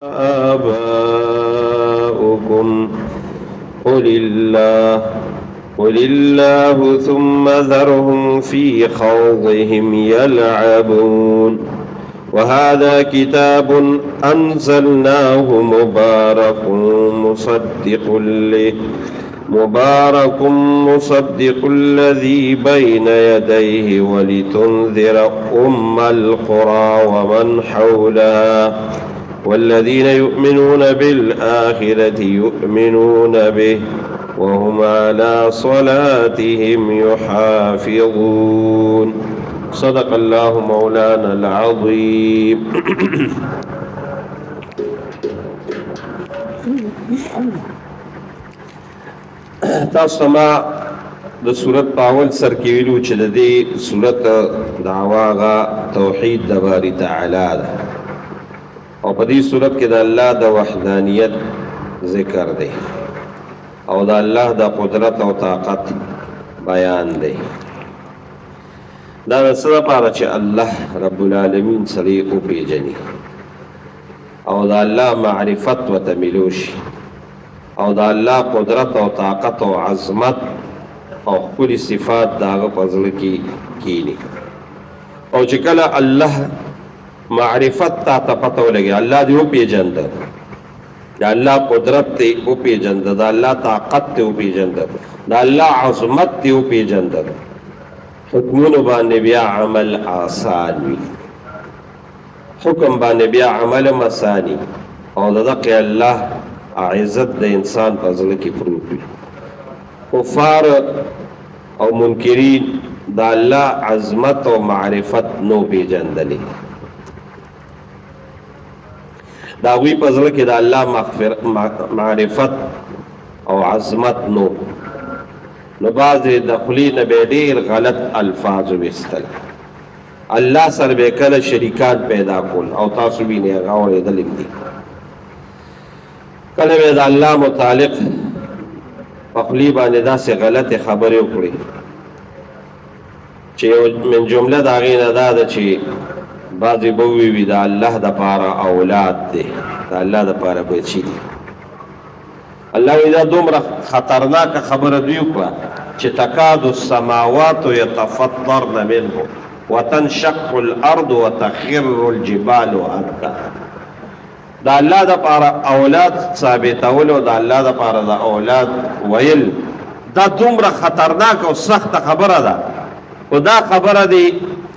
آباؤكم قل الله ثم ذرهم في خوضهم يلعبون وهذا كتاب أنزلناه مبارك مصدق الذي بين يديه ولتنذر أم القرى ومن حولها والذين يؤمنون بالآخرة يؤمنون به وهم على صلاتهم يحافظون صدق الله مولانا العظيم. تاسو ما د سورت پاول سر کې ویلو چې د دې سورت دعواغه توحید د باری تعالی ده او په دې صورت کې د الله د وحدانیت ذکر دی او د الله د قدرت او طاقت بیان دی. دا څه لپاره چې الله رب العالمین سره وپېژني او د الله معرفت ورته ملو شي او د الله قدرت او طاقت او عظمت او ښکلي صفات د هغه په زړه کې کښېني او چې کله الله معرفت تا ته پته ولګي، الله دې وپېژنده، د الله قدرت دې وپېژنده، د الله طاقت دې وپېژنده، د الله عظمت دې وپېژنده، حکمونو باندې بیا عمل آسان وي، حکم باندې بیا عمل مسانی او د دغه الله عزت د انسان په زړه کې پروت وي. کفار او منکرین د الله عظمت او معرفت نو پېژندلې، دا غوی په زړه کې د الله معرفت او عظمت نو بعضې د خولې نه به ډېر غلط الفاظ ویستل، الله سره به کله شریکان پیدا کول او تاسو وینئ هغه اورېدل هم دي. کله به د الله متعلق په خولې باندې داسې غلطې خبرې وکړي چې من جمله د هغې نه دا ده چې بعضې به ووي د الله دپاره اولاد دی، د الله دپاره بچي دي. الله وایي دا دومره خطرناکه خبره دوی وکړه چې تکاد السماوات یتفطرن منه وتنشق الارض وتخر الجبال هدا. د الله دپاره اولاد ثابتول او د الله دپاره د اولاد ویل دا دومره خطرناک او سخته خبره ده، خو دا خبره دی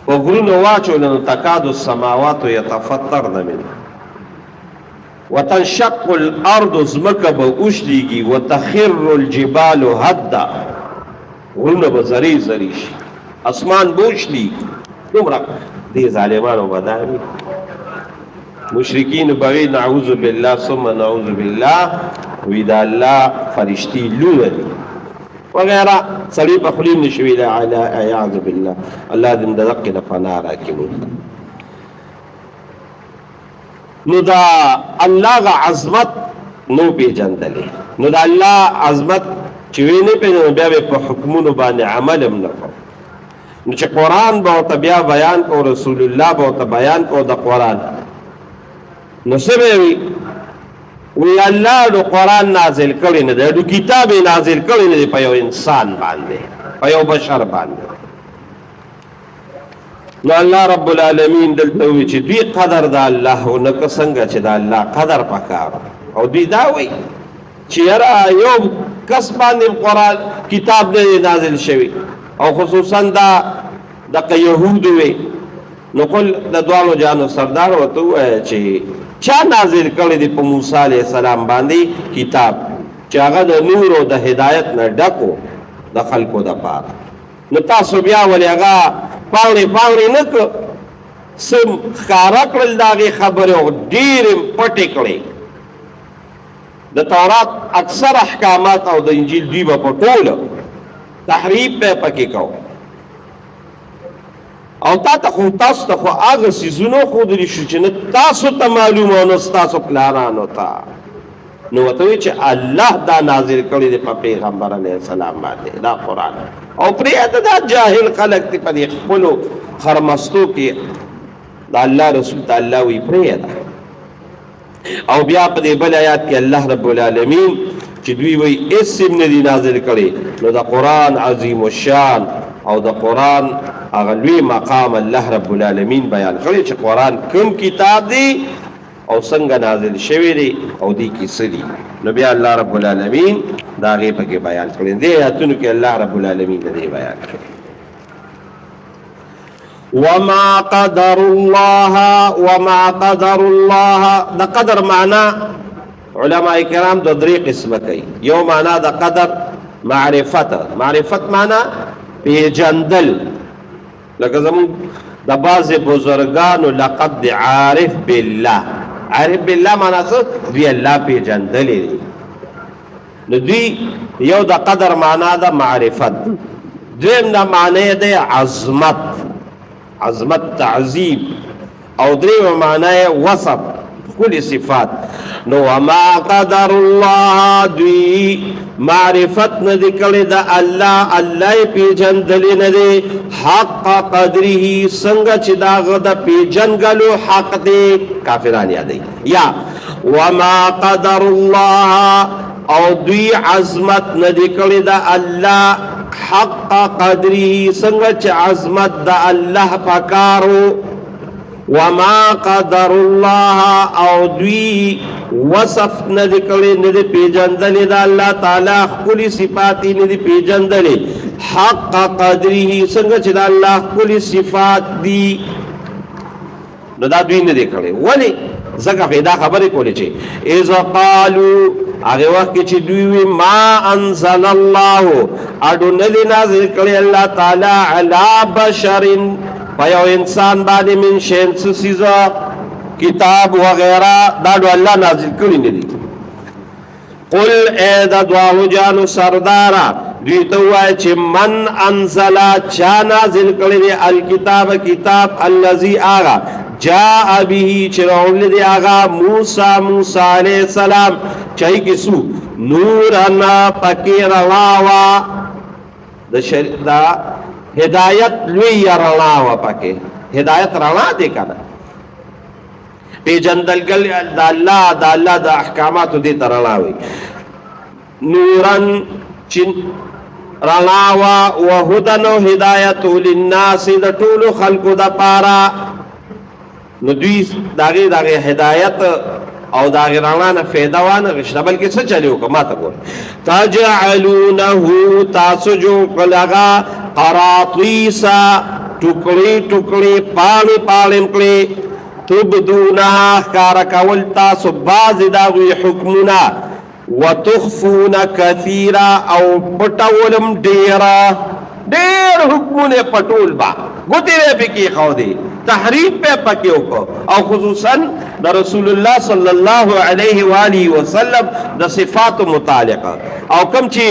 په غرونو واچول نو تکاد السماوات یتفطرن منه وتنشق الارض ځمکه به اوښلېږي وتخر الجبال هدا، غرونه به زری زری شي، اسمان به وشلېږي. دومره دې ظالمانو به دا وي. مشرکین بغي نعوذ بالله ثم نعوذ بالله وی دا الله فرشتي لونه دي وغیره سړي په خولې نشي ویلی اعوذ بالله. الله دې د دقې نه پناه راکړي موږ. نو دا الله عظمت نو پېژندلې، نو د الله عظمت چې وی نه پېژنو بیا به په حکمونو باندې عمل هم نه کوو. نو چې قرآن به ورته بیا بیان کو، رسول الله به ورته بیان کو د قرآن، نو څه به وي؟ وی الله د قرآن نازل کړی نه دی، د کتاب یې نازل کړی نه دی په یو انسان باندې، په یو بشر باندې. نو الله رب العالمین دلته وی چې دوی قدر د الله او نه که څنګه چې د الله قدر پکار، او دوی دا وی چې یاره یو کس باندې قرآن کتاب نه نازل شوی، او خصوصا دا دغه یهودو وی. نو قل د دواړو جانو سردار ورته ووایه چې چا نازل کړی دی په موسی علیه السلام باندې کتاب چې هغه د نور او د هدایت نه ډکو د خلکو دپاره. نو تاسو بیا ولې هغه پاوړې نه کړ، څه ښکاره کړل د هغې خبرې او ډېرې پټې کړې. د تورات اکثر احکامات او د انجیل دوی به په ټوله تحریف به پکې کو، او تاسو ته خو هغه څیزونه ښودلی شو چې نه تاسو ته معلومه او نه ستاسو پلارانو ته. نو ورته وایي چې الله دا نازل کړی دی په پیغمبر علیه السلام باندې دا قرآن، او پرېږده دا جاهل خلک دي په دې خپلو خرمستو کې د الله رسول ته الله وایي پرېږده. او بیا په دې بل آیات کې الله رب العالمین چې دوی وایي اسم نه دی نازل کړي، نو د قرآن عظیم الشان او د قرآن هغه لوی مقام الله رب العالمین بیان کړي چې قرآن کوم کتاب دی او څنګه نازل شوی دی او دی کې څه دي. نو بیا الله رب العالمین دا هغې پکې بیان کړي. دې آیاتونو کې الله رب العالمین دې بیان کړي. وما قدر الله د قدر معنا علماء کرام د درې قسمه کوي. یو معنا د قدر معرفت معنا پیجندل، لکه زمون د بعض بزرگانو لقد عارف بالله معنا څه دوی الله پیجندلې دي. نو دوی یو د قدر معنا د معرفت، دویم د معنی د عظمت تعظیم، او دریم معنی وصف کل صفات. نو وما قدر الله دوی معرفت ندی کړی د الله پیجندلی ندی حق قدره څنګه چې داغه د پیجنګلو حق دی. کافران یادی یا وما قدر الله او دوی عظمت ندی کړی د الله حق قدره څنګه چې عظمت د الله پکارو. وما قدر الله او دوی وصف ندی کړی ندی پیجندلی د الله تعالی خپل صفات ندی پیجندلی حق قدره څنګه چې د الله خپل صفات دي. نو دا دوی ندی کړی. ولی ځکه پیدا خبرې کولې چې اذا قالوا هغه وخت چې دوی ما انزل الله اډو ندی نازل کړی الله تعالی علی بشر یو انسان باندې من شین سیزا کتاب وغیرہ دا ډو الله نازل کړی نه دي. قل اے د دعاو جانو سردارا دوی ته وایي چې من انزل چا نازل کړی دی الکتاب کتاب الذی آغا جاء به چراول دی آغا موسی علیہ السلام چای کسو نورنا پکی رواوا دا ہدایت لوی رڼا و پکې ہدایت رڼا دی کنه پیجندل گل د الله د احکاماتو دي رڼا وي. نورن چن رڼا و هدن و هدایت للناس د ټولو خلقو د پاره. نو دوی داغه هدایت او داغه رڼا نه فایده وانه غشته بلکې څه چلیو کما ته ګور تجعلونه تاسو جو کلغا قراطیسا ټوکړي پاړې کړي تبدونا کار کول تاسو باز داوی حکمونه وتخفون كثيرا او پټولم ډیر حکمونه پټول با ګوتې به کې خو دي تحریف په پکې وکړو او خصوصا د رسول الله صلی الله علیه و آله وسلم د صفات متعلقه او کم چې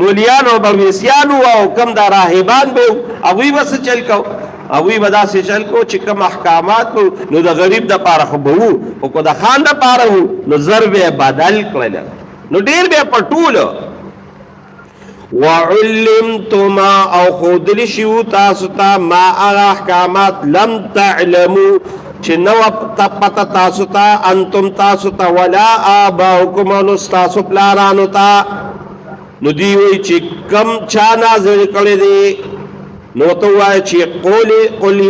مولیان او برویسیان او کم د راهبان به اوی وس چل کو اوی ودا سے چل کو چې کم احکامات نو د غریب د پاره خو بو او کو د خان د پاره نو ضرب بدل کړل نو ډیر به پټول وعلمتم او خودل شو تاسو ته ما احکامات لم تعلموا چې نو پتا تاسو ته انتم تاسو ته ولا اباؤکم نو تاسو پلارانو ته. نو دی وی چې کم چا نازل کړی دی نو تو وای چې قل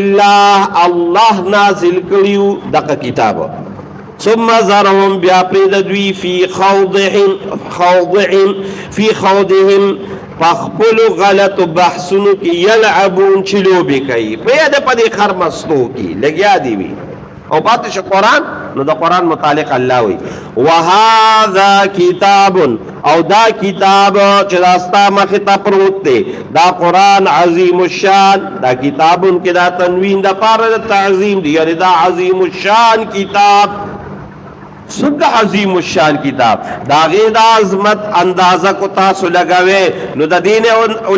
الله نازل کړیو دغه کتاب. ثم ذرهم بیا پرید دوی فی خوضهم فخپل غلط بحثونو کی یلعبون چلو بکی پید پدی خرمستو کی لگیا دیوی او باتش قرآن نو دا قرآن متعلق اللہ ہوئی وهذا کتاب او دا کتاب چداستا مخطا پروت دے دا قرآن عظیم الشان دا کتاب ان کے دا تنوین دا پارد تعظیم دی یعنی دا عظیم الشان کتاب سد عظیم الشان کتاب دا غید عظمت اندازہ کو تاسو لگوے نو دا دین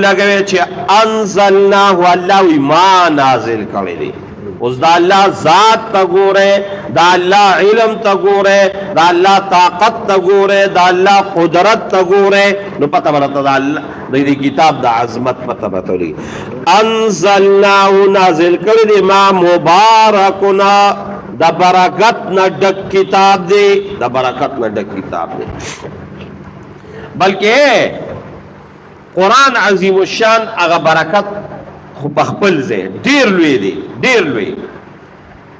لگوے چھے انزلناہو اللہ ما نازل کرے دی اس دا اللہ ذات تا گورے دا اللہ علم تا گورے دا اللہ طاقت تا گورے دا اللہ قدرت تا گورے نو پتہ برتا دا اللہ دی کتاب دا عظمت پتہ برتا لی انزلناہو نازل کرے دی ما مبارکنا د برکت نه ډک کتاب دی، د برکت نه ډک کتاب دی. بلکې قرآن عظیم الشان هغه برکت خو په خپل ځای ډیر لوی دی، ډیر لوی.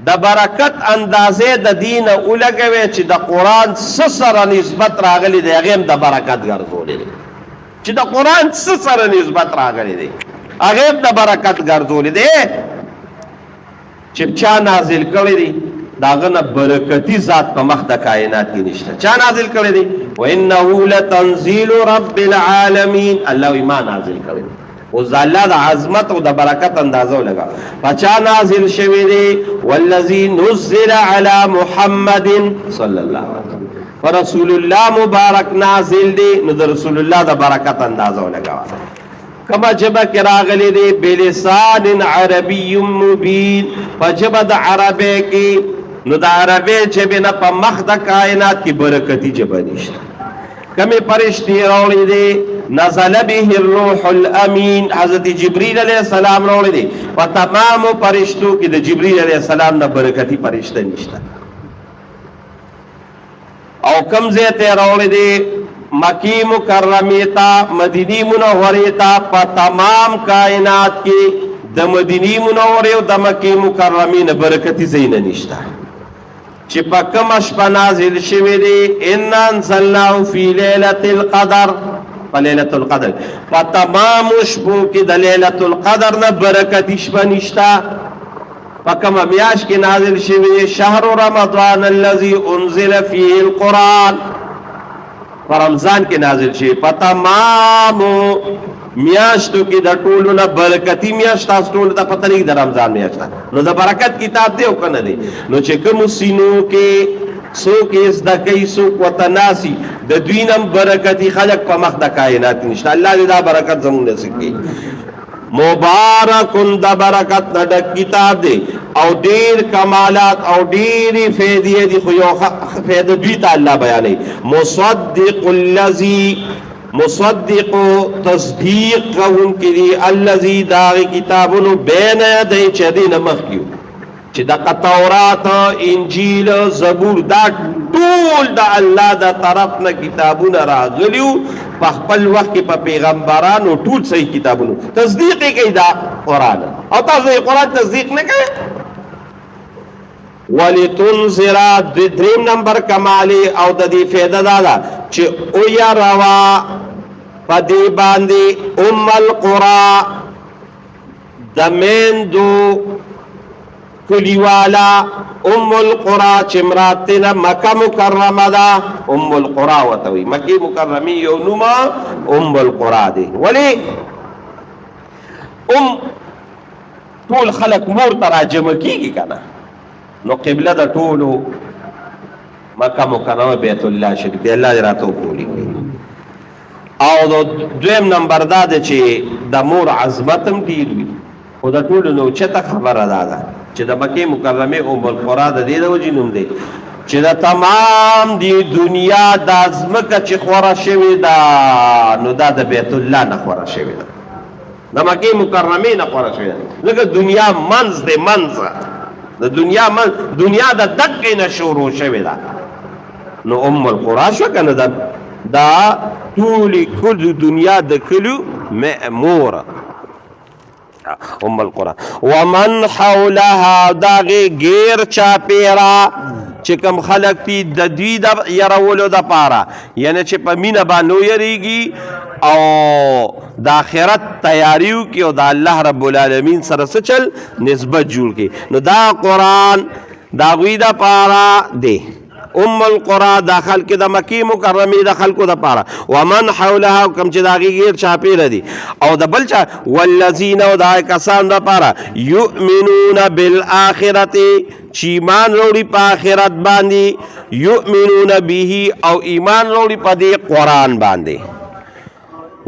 د برکت اندازې د دین ولګوي چې د قرآن څه سره نسبت راغلی دی هغه هم د برکت ګرځولې دی، چې د قرآن څه سره نسبت راغلی دی هغه هم د برکت ګرځولې دی. چې چا نازل کړی دی داغه نه برکتی ذات په مخ د کائنات کې نشته. چا نازل کړی دی؟ وانه لتنزيل رب العالمین، الله ایمان نازل کړی دی. اوس د الله د عظمت او د برکت اندازه ولګا پچا نازل شوی دی. والذی نزل علی محمد صلی الله علیه وسلم، رسول الله مبارک نازل دی، نو د رسول الله د برکت اندازه ولګا. کما جبه کې راغلی دی بلسان عربی مبین، په جبه د عربی کې، نو د عربی جبه نه په مخ د کائنات کې برکتی جبه نشته. کمی پرشتی راوړی دی نزل به الروح الامین، حضرت جبریل علیہ السلام راوړی دی. په تمامو پرشتو کې د جبریل علیہ السلام نه برکتی پرشته نشته. او کم ځای ته راوړی دی مکی مکرمه تا مدینی منوره تا. په تمام کائنات کې د مدینی منوره او د مکی مکرمه نه برکتی زینه نشته. چې په کوم شپه نازل شوی دی ان انزلناه فی لیلة القدر، په لیلة القدر. په تمام شپو کې د لیلة القدر نه برکتی شپه نشته. په کومه میاشت کې نازل شوی دی؟ شهر رمضان الذي انزل فيه القرآن، په رمضان کې نازل شوی. په تمامو میاشتو کې د ټولو نه برکتی میاشت تاسو ټولو ته پته لګي د رمضان میاشت، نو د برکت کتاب دی او کنه دی. نو چې کوم سینو کې څوک یې زده کوي څوک ورته ناسي، د دوی نه برکتي خلق په مخ د کائنات نشته. الله دې دا برکت زموږ نصیب کړي. مبارکون د برکت نه ډک کتاب دی او ډیر کمالات او ډیرې فائدې دي، خو یو فائدې دوی ته الله بیانوي. مصدق الذی، مصدق تصدیق قوم کی دی الذی داغی کتابونو بین یدی چه دین مخیو، چه دا تورات انجیل زبور دا ټول دا اللہ دا طرفنا کتابون راغلیو پا خپل وقت کی پا پیغمبرانو ټول صحیح کتابونو تصدیقی کئی دا قرآن. او تاسو قرآن تصدیق نکے وَلِتُنْزِرَ دریم نمبر کمالی او دا دی فیدہ دادا چه او یا روا پا دی باندی القرآ دمین دو کلیوالا القرآ چمراتنا مکہ مکرمہ دا القرآ وطوی مکی مکرمی یو نما القرآ دی. ولی طول خلق مور تراجم کی گی کنا، نو قبله دا ټولو مکه مکرمه بیت الله شریف دی. الله دې راته وکړي. او دویم نمبر دا دی چې د مور عظمت هم ډېر وي، خو د ټولو نو اوچته خبره دا ده چې د مکې مکرمې ام القرا د دې د وجې نوم دی چې د تمام دی دنیا دا ځمکه چې خوره شوې ده نو دا د بیت الله نه خوره شوې ده، د مکې مکرمې نه خوره شوې ده. لکه دنیا منځ دی، منځه د دنیا د دقې نه شروع شوې ده، نو ام القرا شو کنه دا ټولې کل دنیا د کلو مأموره ام القرا. ومن حولها داغه غیر چاپیرا چې کوم خلق تی د دوی د يرولو د پاره، یعنی چې په مینه باندې یریږي او د آخرت تیاریو کې او د الله رب العالمین سره چل نسبت جوړ کې، نو دا قرآن دا غوی د پاره دی. ام القرى داخل کې د مکی مکرمه د خلکو د پاره. ومن حولها کم چې داغي غیر چاپیره دي او د بل چا والذین او د کسان د پاره یؤمنون بالآخرة چې ایمان وروړي په آخرت باندې، یؤمنون به او ایمان وروړي په دې قرآن باندې.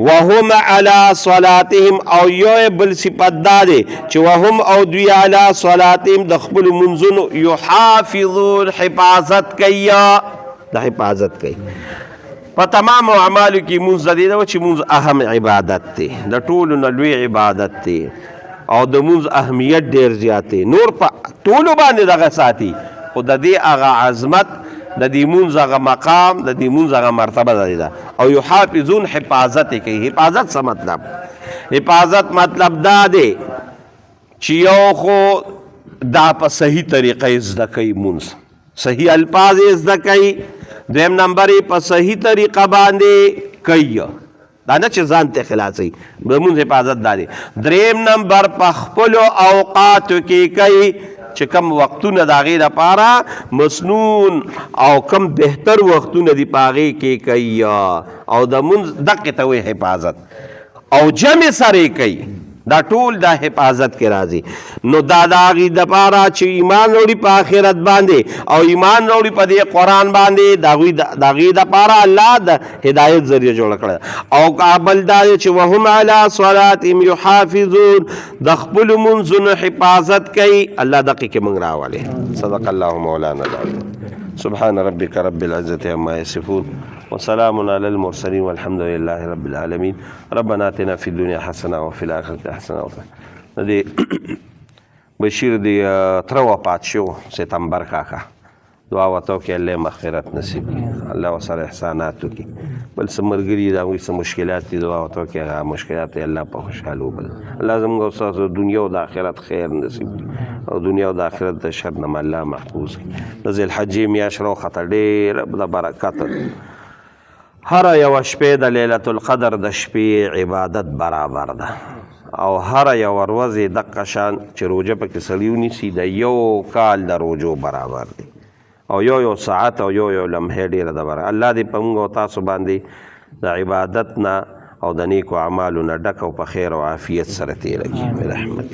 وهم على صلاتهم او یو بل صفت داده چې وهم او دوی على صلاتهم د خپل منځونو یحافظون حفاظت کوي، د حفاظت کوي په تمام اعمالو کې. منځ د دې چې منځ اهم عبادت دی، د ټولو نه لوی عبادت دی او د منځ اهمیت ډیر زیات دی. نور په ټولو باندې دغه ساتي خو د دې هغه عظمت د دې مونځ هغه مقام د دې مونځ هغه مرتبه ده او یحافظون حفاظت کوي. حفاظت څه مطلب؟ حفاظت مطلب دا دی چې یو خو دا په صحیح طریقه زده کوي مونځ، صحیح الفاظ زده کوي، دویم نمبر په صحیح طریقه باندې کوي، دا نه چې ځان ته خلاصوي، د مونځ حفاظت دا دی. دریم نمبر په خپلو اوقاتو کې کوي چې کم وختونه د هغې دپاره مسنون او کم بهتر وختونه دي په هغې کې کوي او د مونځ دقې ته وایي حفاظت او جمع سره کوي. دا ټول دا حفاظت کې راځي. نو دا د هغې دپاره چې ایمان وروړي په آخرت باندې او ایمان وروړي په دې قرآن باندې د هغې دپاره الله د هدایت ذریعه جوړه کړې او بل دا دی چې وهم علی صلاتهم یحافظون، د خپلو منځونو حفاظت کوي. الله دقې کې موږ راولي. صدق الله مولانا العظیم. سبحان ربك رب العزة عما يصفون وسلام على المرسلين والحمد لله رب العالمين. ربنا آتنا في الدنيا حسنة وفي الآخرة حسنة. دې بشیر دی تر وفات شو ستمبر کاکا دعا وتو کې الله مغفرت نصیب کړي، الله ورسره احسانات وکړي. بل څه ملګري د هغوی څه مشکلات دي دعا وتو کې هغه مشکلات الله په خوشحالي وبل. الله زموږ او ستاسو دنیا او د آخرت خیر نصیب کړي او دنیا او د آخرت د شر نه الله محفوظ کړي. د ذوالحجې میاشت راوخته ډېره د برکت، هر یوه شپې د لیلة القدر د شپې عبادت برابر ده او هر یوه ورځ دقه شان چې روژه پکې سړي ونیسي د یو کال د روژو برابر دی او یو ساعت او یو لمحې ډېره ده برابر. الله دې په موږ او تاسو باندې د عبادت نه او د نیکو اعمالو نه ډک او په خیر او عافیت سره تېره کړي برحمتک.